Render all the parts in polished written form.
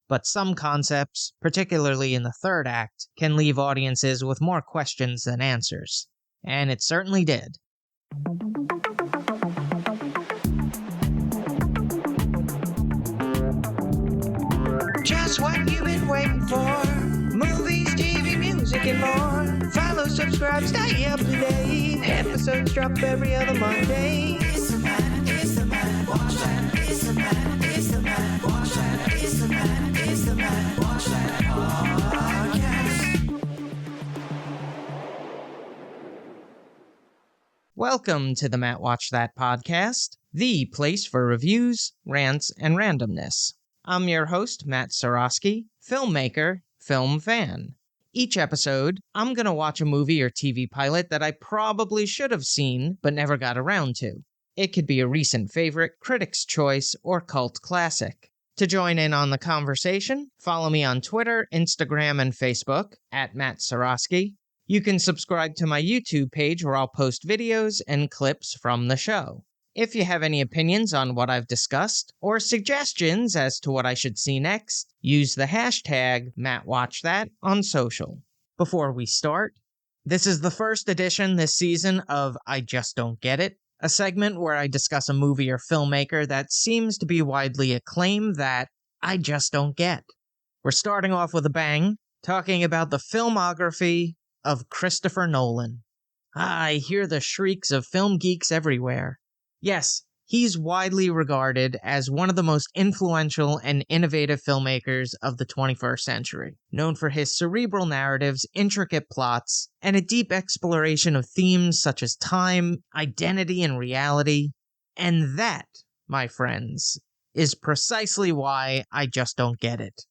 but some concepts, particularly in the third act, can leave audiences with more questions than answers. And it certainly did. Just what you've been waiting for. Movies, TV, music, and more. Follow, subscribe, stay up to date. Episodes drop every other Monday. It's the man, watch that. It's the man, watch that. It's the man, watch that podcast. Welcome to the Matt Watch That podcast, the place for reviews, rants, and randomness. I'm your host, Matt Seroski, filmmaker, film fan. Each episode, I'm going to watch a movie or TV pilot that I probably should have seen, but never got around to. It could be a recent favorite, critic's choice, or cult classic. To join in on the conversation, follow me on Twitter, Instagram, and Facebook, at Matt Seroski. You can subscribe to my YouTube page where I'll post videos and clips from the show. If you have any opinions on what I've discussed, or suggestions as to what I should see next, use the hashtag MattWatchThat on social. Before we start, this is the first edition this season of I Just Don't Get It, a segment where I discuss a movie or filmmaker that seems to be widely acclaimed that I just don't get. We're starting off with a bang, talking about the filmography of Christopher Nolan. I hear the shrieks of film geeks everywhere. Yes, he's widely regarded as one of the most influential and innovative filmmakers of the 21st century, known for his cerebral narratives, intricate plots, and a deep exploration of themes such as time, identity, and reality. And that, my friends, is precisely why I just don't get it.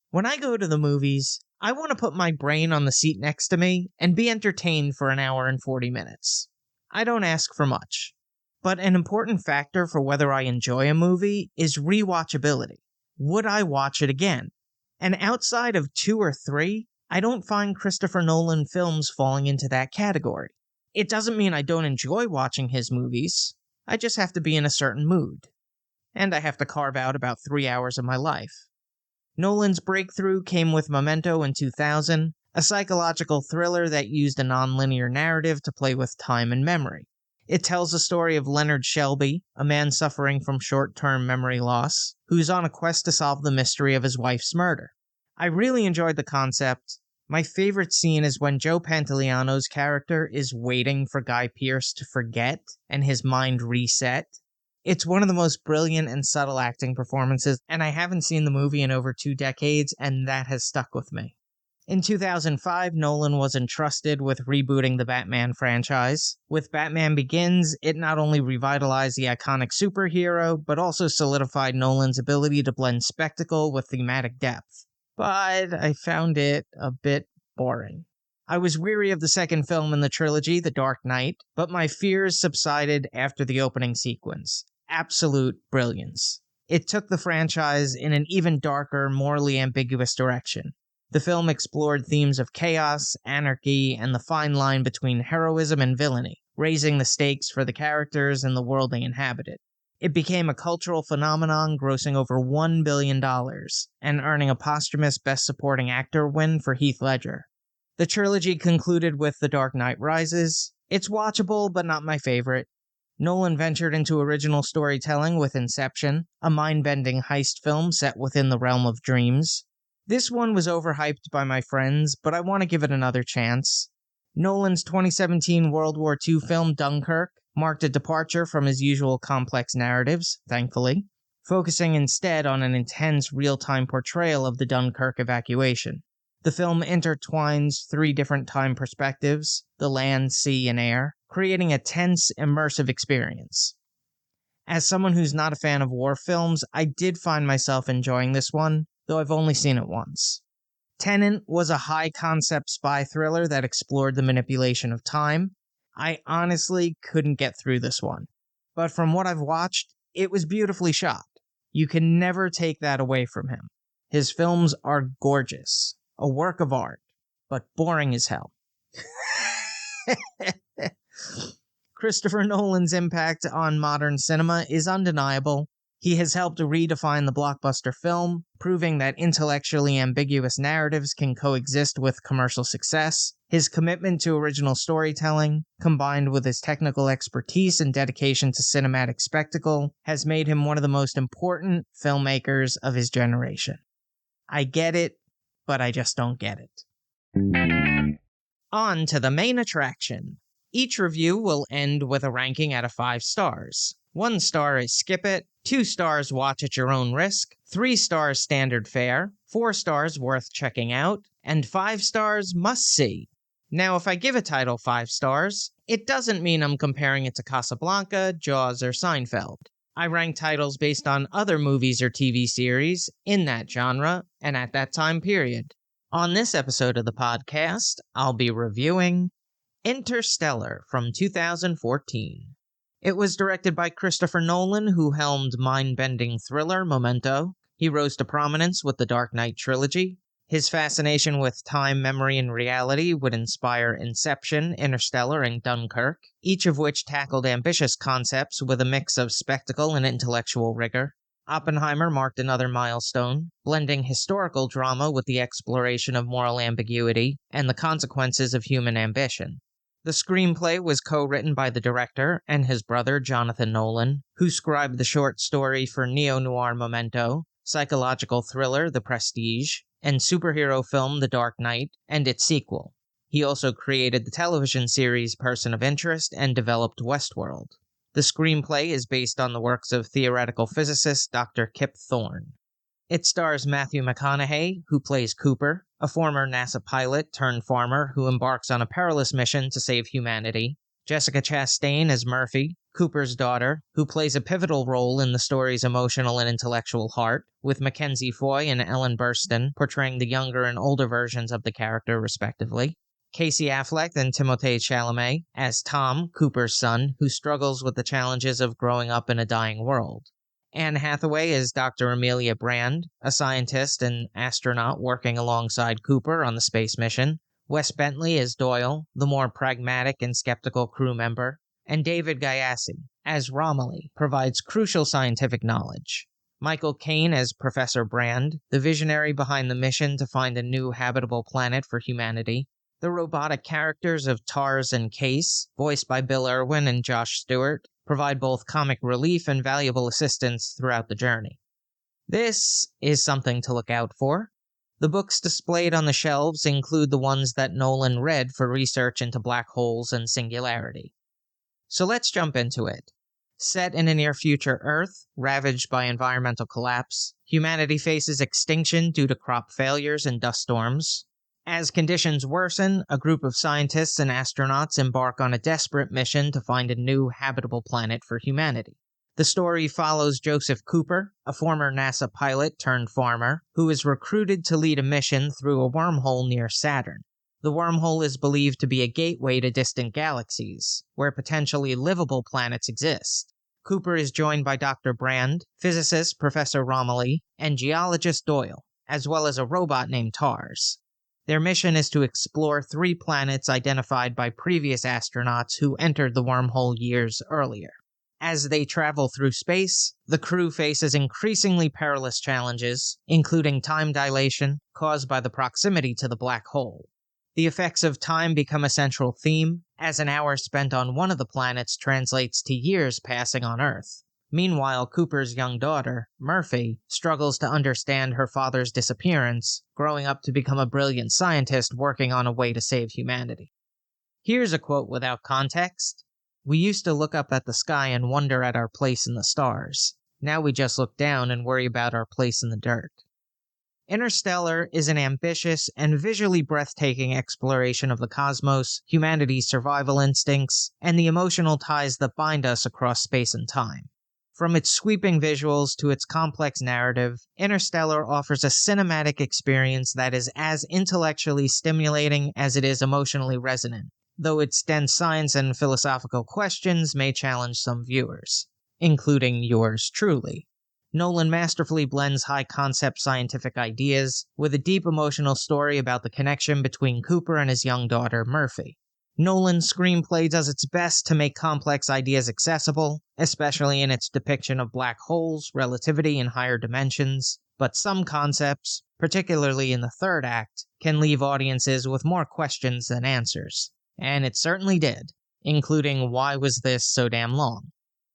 When I go to the movies, I want to put my brain on the seat next to me and be entertained for an hour and 40 minutes. I don't ask for much. But an important factor for whether I enjoy a movie is rewatchability. Would I watch it again? And outside of 2 or 3, I don't find Christopher Nolan films falling into that category. It doesn't mean I don't enjoy watching his movies. I just have to be in a certain mood. And I have to carve out about 3 hours of my life. Nolan's breakthrough came with Memento in 2000, a psychological thriller that used a nonlinear narrative to play with time and memory. It tells the story of Leonard Shelby, a man suffering from short-term memory loss, who's on a quest to solve the mystery of his wife's murder. I really enjoyed the concept. My favorite scene is when Joe Pantoliano's character is waiting for Guy Pearce to forget and his mind reset. It's one of the most brilliant and subtle acting performances, and I haven't seen the movie in over 2 decades, and that has stuck with me. In 2005, Nolan was entrusted with rebooting the Batman franchise. With Batman Begins, it not only revitalized the iconic superhero, but also solidified Nolan's ability to blend spectacle with thematic depth. But I found it a bit boring. I was weary of the second film in the trilogy, The Dark Knight, but my fears subsided after the opening sequence. Absolute brilliance. It took the franchise in an even darker, morally ambiguous direction. The film explored themes of chaos, anarchy, and the fine line between heroism and villainy, raising the stakes for the characters and the world they inhabited. It became a cultural phenomenon, grossing over $1 billion, and earning a posthumous Best Supporting Actor win for Heath Ledger. The trilogy concluded with The Dark Knight Rises. It's watchable, but not my favorite. Nolan ventured into original storytelling with Inception, a mind-bending heist film set within the realm of dreams. This one was overhyped by my friends, but I want to give it another chance. Nolan's 2017 World War II film Dunkirk marked a departure from his usual complex narratives, thankfully, focusing instead on an intense real-time portrayal of the Dunkirk evacuation. The film intertwines 3 different time perspectives, the land, sea, and air, creating a tense, immersive experience. As someone who's not a fan of war films, I did find myself enjoying this one, though I've only seen it once. Tenet was a high-concept spy thriller that explored the manipulation of time. I honestly couldn't get through this one. But from what I've watched, it was beautifully shot. You can never take that away from him. His films are gorgeous, a work of art, but boring as hell. Christopher Nolan's impact on modern cinema is undeniable. He has helped redefine the blockbuster film, proving that intellectually ambiguous narratives can coexist with commercial success. His commitment to original storytelling, combined with his technical expertise and dedication to cinematic spectacle, has made him one of the most important filmmakers of his generation. I get it, but I just don't get it. On to the main attraction. Each review will end with a ranking out of 5 stars. 1 star is skip it, 2 stars watch at your own risk, 3 stars standard fare, 4 stars worth checking out, and 5 stars must see. Now, if I give a title 5 stars, it doesn't mean I'm comparing it to Casablanca, Jaws, or Seinfeld. I rank titles based on other movies or TV series in that genre and at that time period. On this episode of the podcast, I'll be reviewing Interstellar from 2014. It was directed by Christopher Nolan, who helmed mind-bending thriller Memento. He rose to prominence with the Dark Knight trilogy. His fascination with time, memory, and reality would inspire Inception, Interstellar, and Dunkirk, each of which tackled ambitious concepts with a mix of spectacle and intellectual rigor. Oppenheimer marked another milestone, blending historical drama with the exploration of moral ambiguity and the consequences of human ambition. The screenplay was co-written by the director and his brother Jonathan Nolan, who scribed the short story for neo-noir Memento, psychological thriller The Prestige, and superhero film The Dark Knight and its sequel. He also created the television series Person of Interest and developed Westworld. The screenplay is based on the works of theoretical physicist Dr. Kip Thorne. It stars Matthew McConaughey, who plays Cooper, a former NASA pilot turned farmer who embarks on a perilous mission to save humanity. Jessica Chastain as Murphy, Cooper's daughter, who plays a pivotal role in the story's emotional and intellectual heart, with Mackenzie Foy and Ellen Burstyn portraying the younger and older versions of the character, respectively. Casey Affleck and Timothée Chalamet as Tom, Cooper's son, who struggles with the challenges of growing up in a dying world. Anne Hathaway as Dr. Amelia Brand, a scientist and astronaut working alongside Cooper on the space mission. Wes Bentley as Doyle, the more pragmatic and skeptical crew member. And David Gayassi as Romilly provides crucial scientific knowledge. Michael Caine as Professor Brand, the visionary behind the mission to find a new habitable planet for humanity. The robotic characters of Tars and Case, voiced by Bill Irwin and Josh Stewart, provide both comic relief and valuable assistance throughout the journey. This is something to look out for. The books displayed on the shelves include the ones that Nolan read for research into black holes and singularity. So let's jump into it. Set in a near-future Earth, ravaged by environmental collapse, humanity faces extinction due to crop failures and dust storms. As conditions worsen, a group of scientists and astronauts embark on a desperate mission to find a new habitable planet for humanity. The story follows Joseph Cooper, a former NASA pilot turned farmer, who is recruited to lead a mission through a wormhole near Saturn. The wormhole is believed to be a gateway to distant galaxies, where potentially livable planets exist. Cooper is joined by Dr. Brand, physicist Professor Romilly, and geologist Doyle, as well as a robot named Tars. Their mission is to explore 3 planets identified by previous astronauts who entered the wormhole years earlier. As they travel through space, the crew faces increasingly perilous challenges, including time dilation caused by the proximity to the black hole. The effects of time become a central theme, as an hour spent on one of the planets translates to years passing on Earth. Meanwhile, Cooper's young daughter, Murphy, struggles to understand her father's disappearance, growing up to become a brilliant scientist working on a way to save humanity. Here's a quote without context. "We used to look up at the sky and wonder at our place in the stars. Now we just look down and worry about our place in the dirt." Interstellar is an ambitious and visually breathtaking exploration of the cosmos, humanity's survival instincts, and the emotional ties that bind us across space and time. From its sweeping visuals to its complex narrative, Interstellar offers a cinematic experience that is as intellectually stimulating as it is emotionally resonant, though its dense science and philosophical questions may challenge some viewers, including yours truly. Nolan masterfully blends high-concept scientific ideas with a deep emotional story about the connection between Cooper and his young daughter, Murphy. Nolan's screenplay does its best to make complex ideas accessible, especially in its depiction of black holes, relativity, and higher dimensions, but some concepts, particularly in the third act, can leave audiences with more questions than answers. And it certainly did, including why was this so damn long?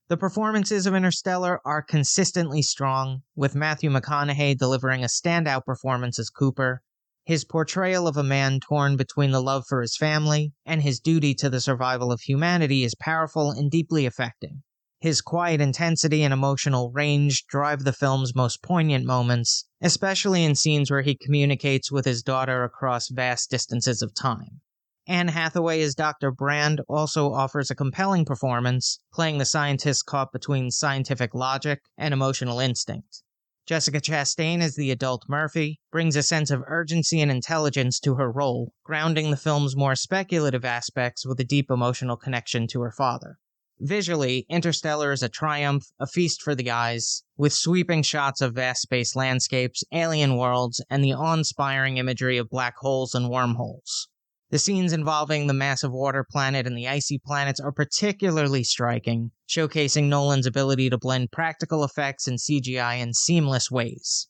The performances of Interstellar are consistently strong, with Matthew McConaughey delivering a standout performance as Cooper. His portrayal of a man torn between the love for his family and his duty to the survival of humanity is powerful and deeply affecting. His quiet intensity and emotional range drive the film's most poignant moments, especially in scenes where he communicates with his daughter across vast distances of time. Anne Hathaway as Dr. Brand also offers a compelling performance, playing the scientist caught between scientific logic and emotional instinct. Jessica Chastain as the adult Murphy brings a sense of urgency and intelligence to her role, grounding the film's more speculative aspects with a deep emotional connection to her father. Visually, Interstellar is a triumph, a feast for the eyes, with sweeping shots of vast space landscapes, alien worlds, and the awe-inspiring imagery of black holes and wormholes. The scenes involving the massive water planet and the icy planets are particularly striking, showcasing Nolan's ability to blend practical effects and CGI in seamless ways.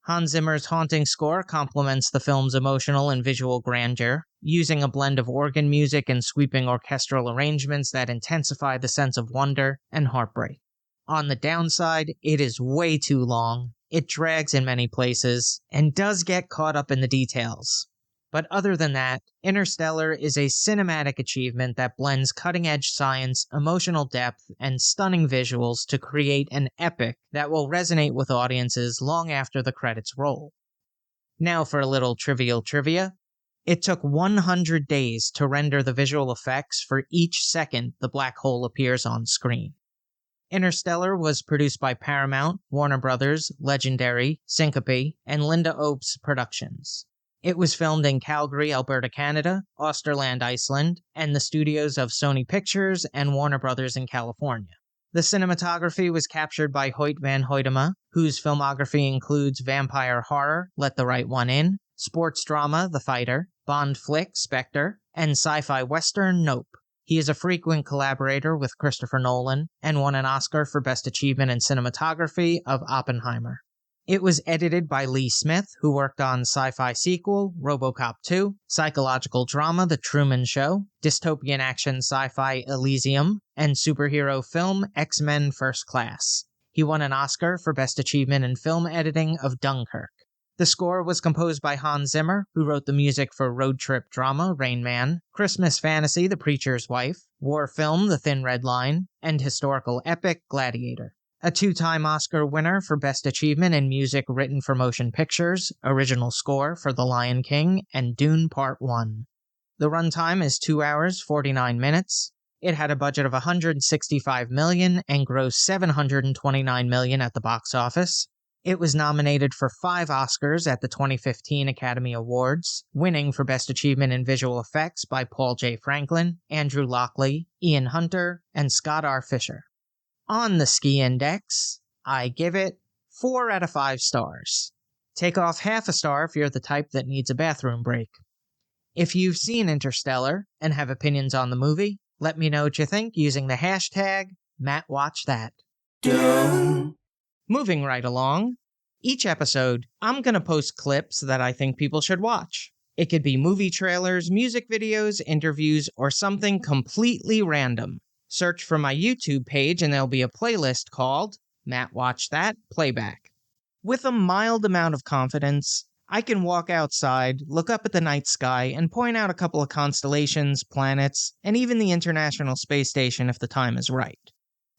Hans Zimmer's haunting score complements the film's emotional and visual grandeur, using a blend of organ music and sweeping orchestral arrangements that intensify the sense of wonder and heartbreak. On the downside, it is way too long, it drags in many places, and does get caught up in the details. But other than that, Interstellar is a cinematic achievement that blends cutting-edge science, emotional depth, and stunning visuals to create an epic that will resonate with audiences long after the credits roll. Now for a little trivial trivia. It took 100 days to render the visual effects for each second the black hole appears on screen. Interstellar was produced by Paramount, Warner Brothers, Legendary, Syncope, and Linda Opes Productions. It was filmed in Calgary, Alberta, Canada, Oosterland, Iceland, and the studios of Sony Pictures and Warner Brothers in California. The cinematography was captured by Hoyt van Hoytema, whose filmography includes vampire horror, Let the Right One In, sports drama, The Fighter, Bond flick, Spectre, and sci-fi western, Nope. He is a frequent collaborator with Christopher Nolan and won an Oscar for Best Achievement in Cinematography of Oppenheimer. It was edited by Lee Smith, who worked on sci-fi sequel, RoboCop 2, psychological drama, The Truman Show, dystopian action sci-fi Elysium, and superhero film X-Men First Class. He won an Oscar for Best Achievement in Film Editing of Dunkirk. The score was composed by Hans Zimmer, who wrote the music for road trip drama Rain Man, Christmas fantasy The Preacher's Wife, war film The Thin Red Line, and historical epic Gladiator. A two-time Oscar winner for Best Achievement in Music Written for Motion Pictures, original score for The Lion King, and Dune Part 1. The runtime is 2 hours, 49 minutes. It had a budget of $165 million and grossed $729 million at the box office. It was nominated for 5 Oscars at the 2015 Academy Awards, winning for Best Achievement in Visual Effects by Paul J. Franklin, Andrew Lockley, Ian Hunter, and Scott R. Fisher. On the Ski Index, I give it 4 out of 5 stars. Take off half a star if you're the type that needs a bathroom break. If you've seen Interstellar and have opinions on the movie, let me know what you think using the hashtag #MattWatchThat. Moving right along, each episode, I'm going to post clips that I think people should watch. It could be movie trailers, music videos, interviews, or something completely random. Search for my YouTube page and there'll be a playlist called Matt Watch That Playback. With a mild amount of confidence, I can walk outside, look up at the night sky, and point out a couple of constellations, planets, and even the International Space Station if the time is right.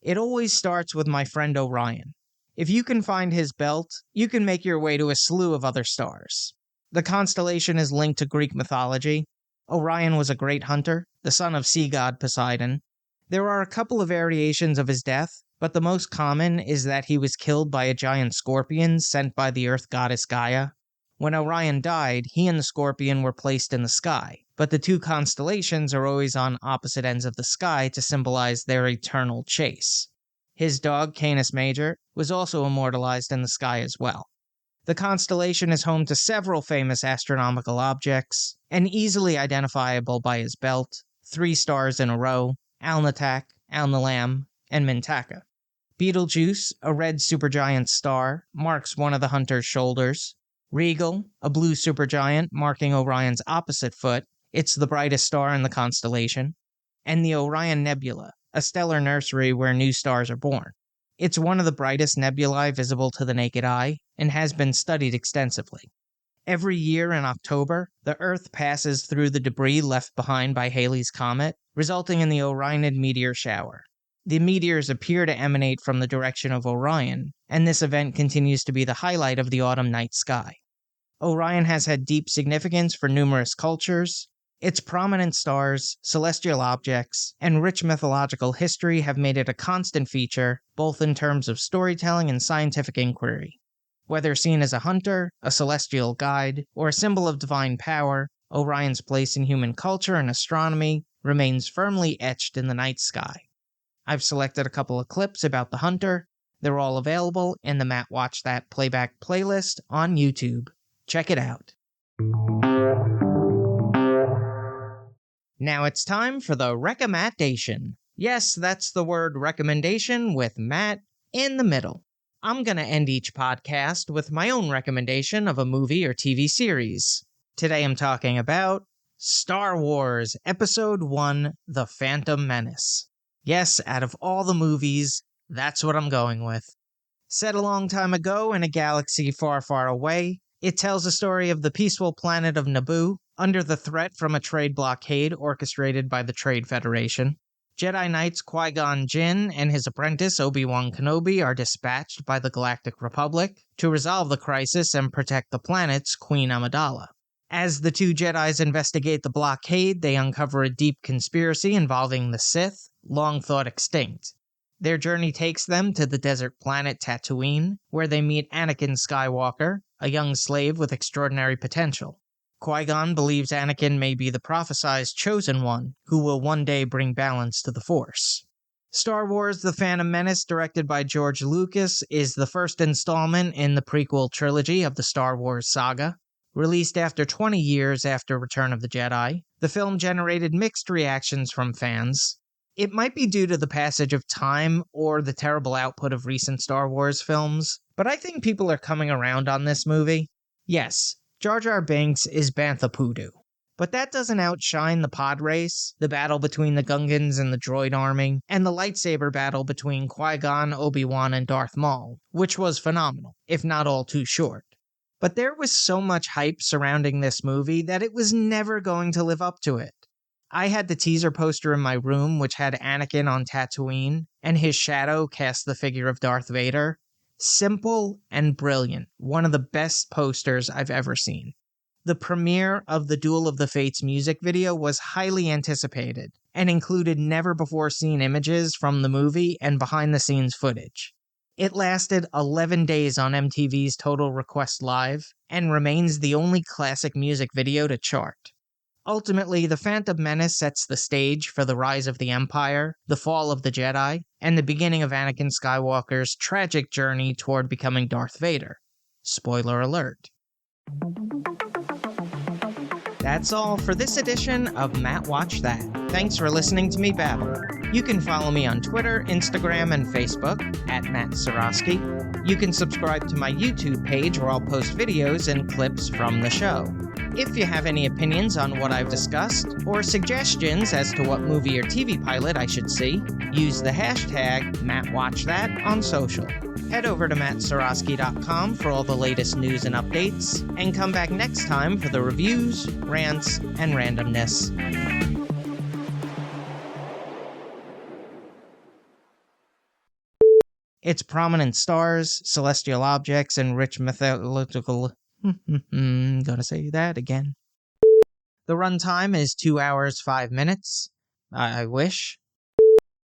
It always starts with my friend Orion. If you can find his belt, you can make your way to a slew of other stars. The constellation is linked to Greek mythology. Orion was a great hunter, the son of sea god Poseidon. There are a couple of variations of his death, but the most common is that he was killed by a giant scorpion sent by the earth goddess Gaia. When Orion died, he and the scorpion were placed in the sky, but the two constellations are always on opposite ends of the sky to symbolize their eternal chase. His dog, Canis Major, was also immortalized in the sky as well. The constellation is home to several famous astronomical objects, and easily identifiable by his belt: 3 stars in a row: Alnitak, Alnilam, and Mintaka. Betelgeuse, a red supergiant star, marks one of the hunter's shoulders. Regal, a blue supergiant marking Orion's opposite foot. It's the brightest star in the constellation. And the Orion Nebula, a stellar nursery where new stars are born. It's one of the brightest nebulae visible to the naked eye, and has been studied extensively. Every year in October, the Earth passes through the debris left behind by Halley's Comet, resulting in the Orionid meteor shower. The meteors appear to emanate from the direction of Orion, and this event continues to be the highlight of the autumn night sky. Orion has had deep significance for numerous cultures. Its prominent stars, celestial objects, and rich mythological history have made it a constant feature, both in terms of storytelling and scientific inquiry. Whether seen as a hunter, a celestial guide, or a symbol of divine power, Orion's place in human culture and astronomy remains firmly etched in the night sky. I've selected a couple of clips about the hunter. They're all available in the Matt Watch That Playback playlist on YouTube. Check it out. Now it's time for the recommendation. Yes, that's the word recommendation with Matt in the middle. I'm going to end each podcast with my own recommendation of a movie or TV series. Today I'm talking about Star Wars Episode 1, The Phantom Menace. Yes, out of all the movies, that's what I'm going with. Set a long time ago in a galaxy far, far away, it tells the story of the peaceful planet of Naboo, under the threat from a trade blockade orchestrated by the Trade Federation. Jedi Knights Qui-Gon Jinn and his apprentice Obi-Wan Kenobi are dispatched by the Galactic Republic to resolve the crisis and protect the planet's Queen Amidala. As the two Jedis investigate the blockade, they uncover a deep conspiracy involving the Sith, long thought extinct. Their journey takes them to the desert planet Tatooine, where they meet Anakin Skywalker, a young slave with extraordinary potential. Qui-Gon believes Anakin may be the prophesized chosen one, who will one day bring balance to the Force. Star Wars The Phantom Menace, directed by George Lucas, is the first installment in the prequel trilogy of the Star Wars saga. Released after 20 years after Return of the Jedi, the film generated mixed reactions from fans. It might be due to the passage of time or the terrible output of recent Star Wars films, but I think people are coming around on this movie. Yes, Jar Jar Binks is Bantha Poodoo, but that doesn't outshine the pod race, the battle between the Gungans and the droid army, and the lightsaber battle between Qui-Gon, Obi-Wan, and Darth Maul, which was phenomenal, if not all too short. But there was so much hype surrounding this movie that it was never going to live up to it. I had the teaser poster in my room, which had Anakin on Tatooine, and his shadow cast the figure of Darth Vader. Simple and brilliant. One of the best posters I've ever seen. The premiere of the Duel of the Fates music video was highly anticipated, and included never-before-seen images from the movie and behind-the-scenes footage. It lasted 11 days on MTV's Total Request Live, and remains the only classic music video to chart. Ultimately, The Phantom Menace sets the stage for the rise of the Empire, the fall of the Jedi, and the beginning of Anakin Skywalker's tragic journey toward becoming Darth Vader. Spoiler alert. That's all for this edition of Matt Watch That. Thanks for listening to me babble. You can follow me on Twitter, Instagram, and Facebook at Matt Seroski. You can subscribe to my YouTube page where I'll post videos and clips from the show. If you have any opinions on what I've discussed, or suggestions as to what movie or TV pilot I should see, use the hashtag MattWatchThat on social. Head over to mattseroski.com for all the latest news and updates, and come back next time for the reviews, rants, and randomness. Its prominent stars, celestial objects, and rich mythological... Gotta say that again. The runtime is 2 hours, 5 minutes. I wish.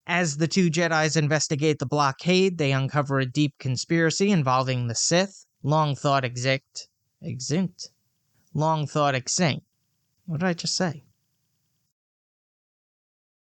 As the two Jedis investigate the blockade, they uncover a deep conspiracy involving the Sith, long thought extinct. Long thought extinct. What did I just say?